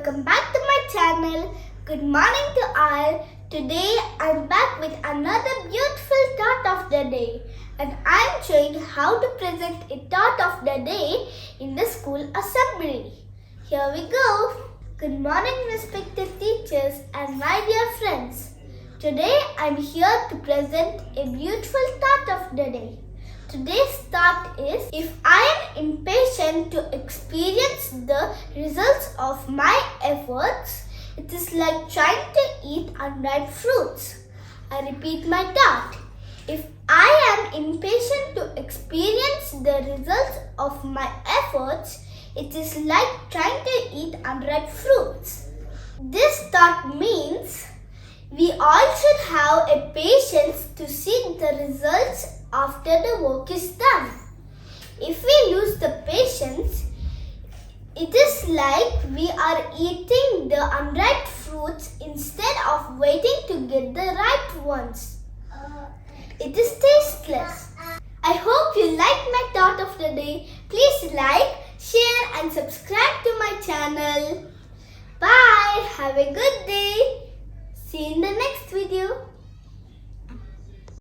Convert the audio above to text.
welcome back to my channel. Good morning to all. Today I'm back with another beautiful thought of the day, and I'm showing how to present a thought of the day in the school assembly. Here we go. Good morning, respected teachers and my dear friends. Today I'm here to present a beautiful thought of the day. Today's thought is, if I am impatient to experience the results of my efforts, it is like trying to eat unripe fruits. I repeat my thought. If I am impatient to experience the results of my efforts, it is like trying to eat unripe fruits. This thought means we all should have a patience to see the results after the work is done. If we lose the patience, it is like we are eating the unripe fruits instead of waiting to get the ripe ones. It is tasteless. I hope you liked my thought of the day. Please like, share and subscribe to my channel. Bye. Have a good day. See you in the next video.